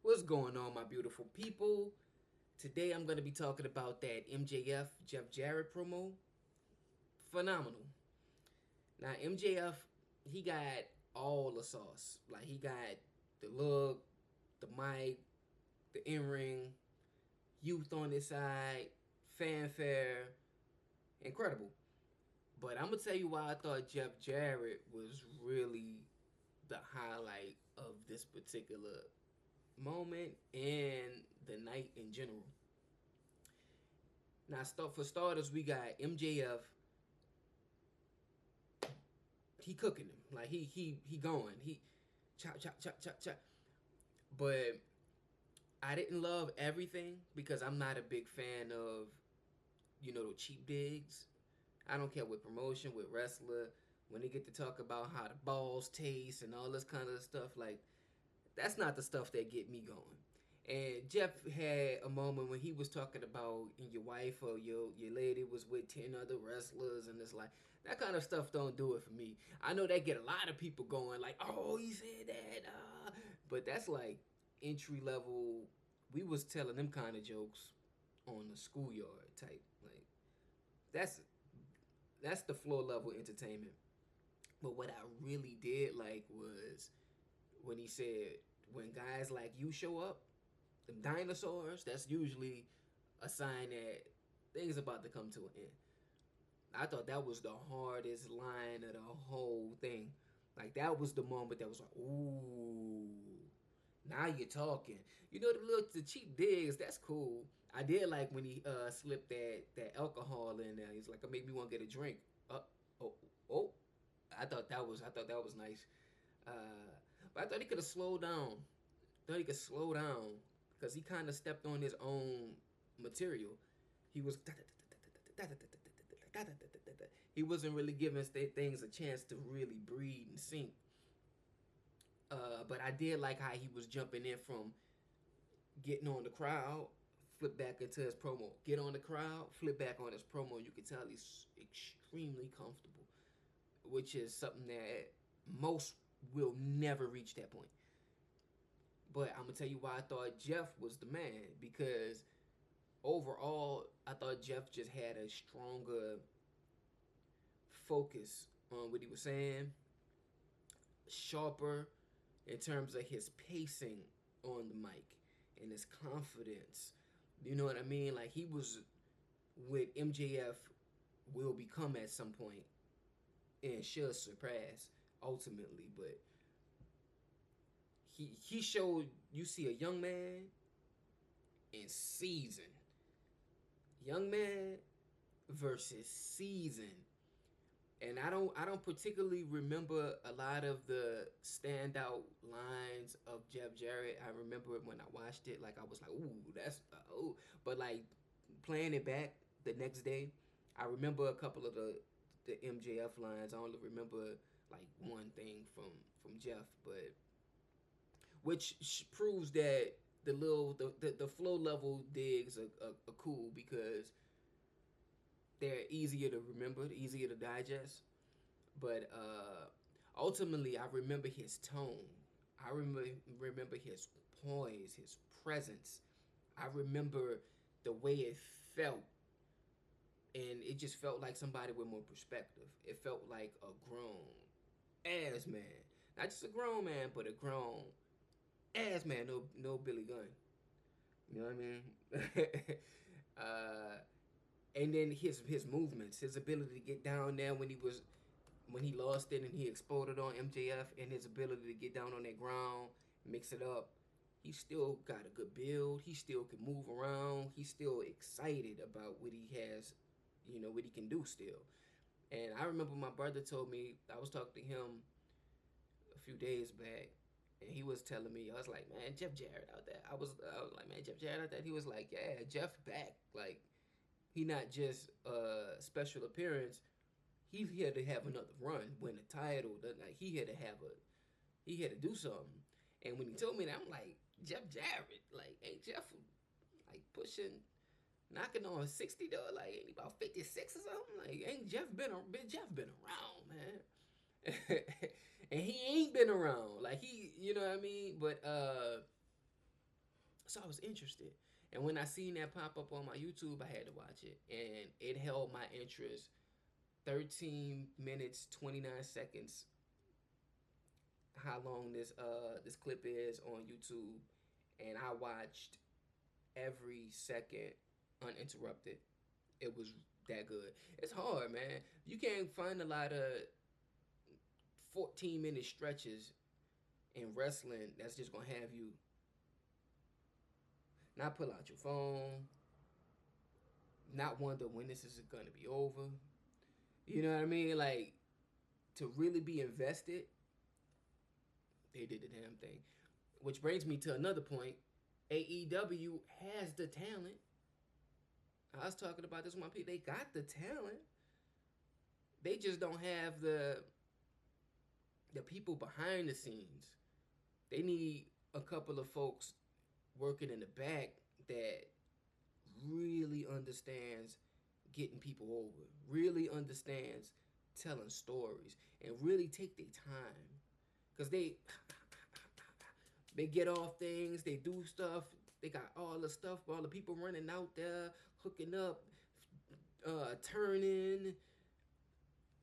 What's going on, my beautiful people? Today I'm going to be talking about that MJF Jeff Jarrett promo. Phenomenal. Now, MJF, he got all the sauce. Like, he got the look, the mic, the in ring, youth on his side, fanfare. Incredible. But I'm going to tell you why I thought Jeff Jarrett was really the highlight of this particular moment and the night in general. Now, for starters, we got MJF. He cooking him like he going. He chop chop chop chop chop. But I didn't love everything because I'm not a big fan of the cheap digs. I don't care with promotion with wrestler when they get to talk about how the balls taste and all this kind of stuff. Like that's not the stuff that get me going. And Jeff had a moment when he was talking about your wife or your lady was with 10 other wrestlers, and it's like that kind of stuff don't do it for me. I know that get a lot of people going like, oh, he said that, but that's like entry level. We was telling them kind of jokes on the schoolyard type. Like that's that's the floor level entertainment. But what I really did like was when he said, when guys like you show up, them dinosaurs, that's usually a sign that things about to come to an end. I thought that was the hardest line of the whole thing. Like that was the moment that was like, ooh, now you're talking. The cheap digs, that's cool. I did like when he slipped that alcohol in there. He's like, it made me want to get a drink. Oh, oh. I thought that was nice. Uh, but I thought he could have slowed down. Thought he could slow down because he kind of stepped on his own material. He was he wasn't really giving things a chance to really breathe and sink. But I did like how he was jumping in from getting on the crowd, flip back into his promo, get on the crowd, flip back on his promo. You can tell he's extremely comfortable, which is something that most will never reach that point. But I'm gonna tell you why I thought Jeff was the man because overall I thought Jeff just had a stronger focus on what he was saying, sharper in terms of his pacing on the mic and his confidence. You know what I mean? Like he was with MJF will become at some point and should surpass ultimately, but he showed you see a young man in season. Young man versus season. And I don't particularly remember a lot of the standout lines of Jeff Jarrett. I remember it when I watched it, like I was like, ooh, that's oh. But like playing it back the next day, I remember a couple of the MJF lines. I only remember like one thing from Jeff, but which proves that the flow level digs are cool because they're easier to remember, easier to digest. But ultimately, I remember his tone. I remember his poise, his presence. I remember the way it felt, and it just felt like somebody with more perspective. It felt like a grown ass man, not just a grown man, but a grown ass man. No Billy Gunn. You know what I mean? uh, and then his movements, his ability to get down there when he lost it and he exploded on MJF, and his ability to get down on that ground, mix it up. He still got a good build. He still can move around. He's still excited about what he has, what he can do still. And I remember my brother told me, I was talking to him a few days back, and he was telling me, I was like, man, Jeff Jarrett out there. I was like, man, Jeff Jarrett out there. He was like, yeah, Jeff back. Like, he not just a special appearance. He's here to have another run, win a title. Like he had to he had to do something. And when he told me that, I'm like, Jeff Jarrett, like, ain't Jeff like pushing, knocking on 60 though? Like, ain't he about 56 or something? Like, ain't Jeff been around, man? And he ain't been around. Like he, you know what I mean? But So I was interested. And when I seen that pop up on my YouTube, I had to watch it. And it held my interest. 13 minutes, 29 seconds. How long this clip is on YouTube. And I watched every second uninterrupted. It was that good. It's hard, man. You can't find a lot of 14-minute stretches in wrestling that's just gonna have you not pull out your phone, not wonder when this is gonna be over. You know what I mean? Like, to really be invested, they did the damn thing. Which brings me to another point. AEW has the talent. I was talking about this with my people. They got the talent. They just don't have the people behind the scenes. They need a couple of folks working in the back that really understands getting people over, really understands telling stories, and really take their time. Cause they get off things, they do stuff, they got all the stuff, all the people running out there, hooking up, turning,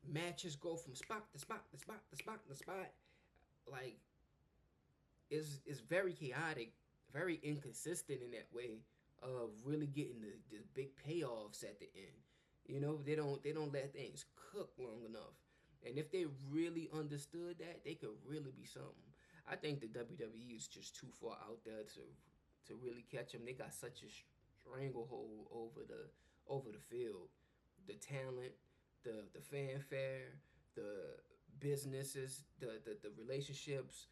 matches go from spot to spot to spot to spot to spot. Like, it's very chaotic, very inconsistent in that way of really getting the big payoffs at the end. You know, they don't let things cook long enough. And if they really understood that, they could really be something. I think the WWE is just too far out there to really catch them. They got such a stranglehold over the field, the talent, the fanfare, the businesses, the relationships,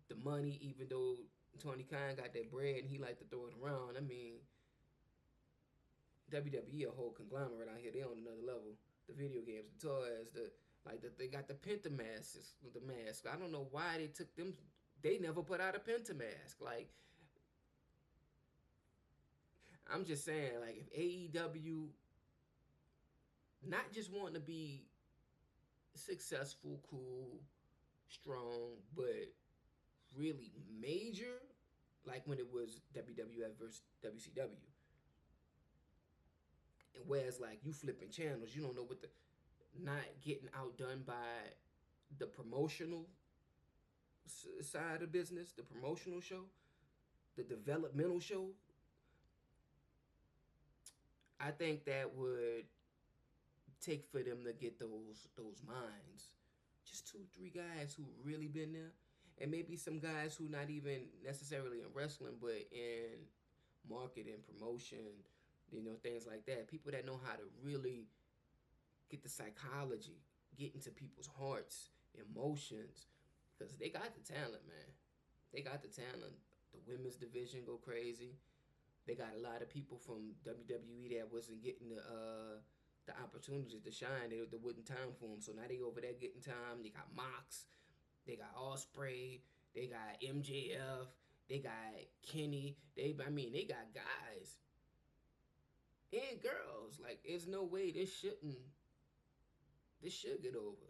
the money. Even though Tony Khan got that bread and he like to throw it around, I mean, WWE a whole conglomerate out here. They on another level. The video games, the toys, they got the Penta masks, the mask. I don't know why they took them. They never put out a Penta mask. Like, I'm just saying, like, if AEW not just wanting to be successful, cool, strong, but really major, like when it was WWF versus WCW. Whereas, like, you flipping channels, you don't know what the, not getting outdone by the promotional side of business, the promotional show, the developmental show. I think that would take for them to get those minds. Just 2, 3 guys who really been there, and maybe some guys who not even necessarily in wrestling, but in marketing, promotion, things like that. People that know how to really get the psychology, get into people's hearts, emotions, because they got the talent, man. They got the talent. The women's division go crazy. They got a lot of people from WWE that wasn't getting the opportunity to shine. There wasn't time for them, so now they over there getting time. They got Mox, they got Osprey, they got MJF, they got Kenny. They got guys and girls. Like, there's no way this should get over.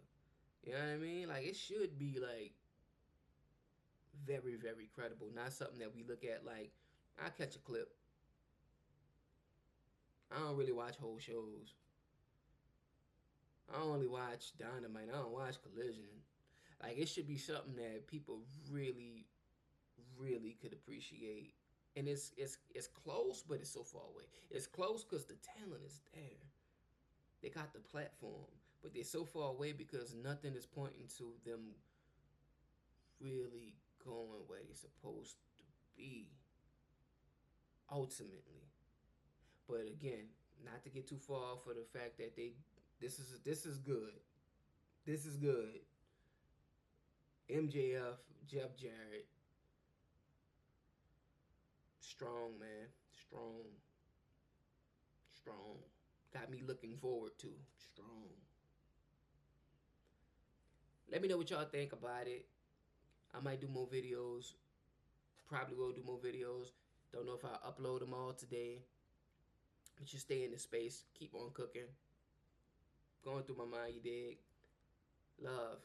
You know what I mean? Like, it should be like very, very credible. Not something that we look at like, I catch a clip. I don't really watch whole shows. I only watch Dynamite. I don't watch Collision. Like, it should be something that people really, really could appreciate. And it's close, but it's so far away. It's close because the talent is there. They got the platform, but they're so far away because nothing is pointing to them really going where they're supposed to be ultimately. But again, not to get too far for the fact that this is good. This is good. MJF, Jeff Jarrett, strong, man, strong, strong. Got me looking forward to strong. Let me know what y'all think about it. I might do more videos. Probably will do more videos. Don't know if I'll upload them all today. But just stay in the space. Keep on cooking. Going through my mind, you dig? Love.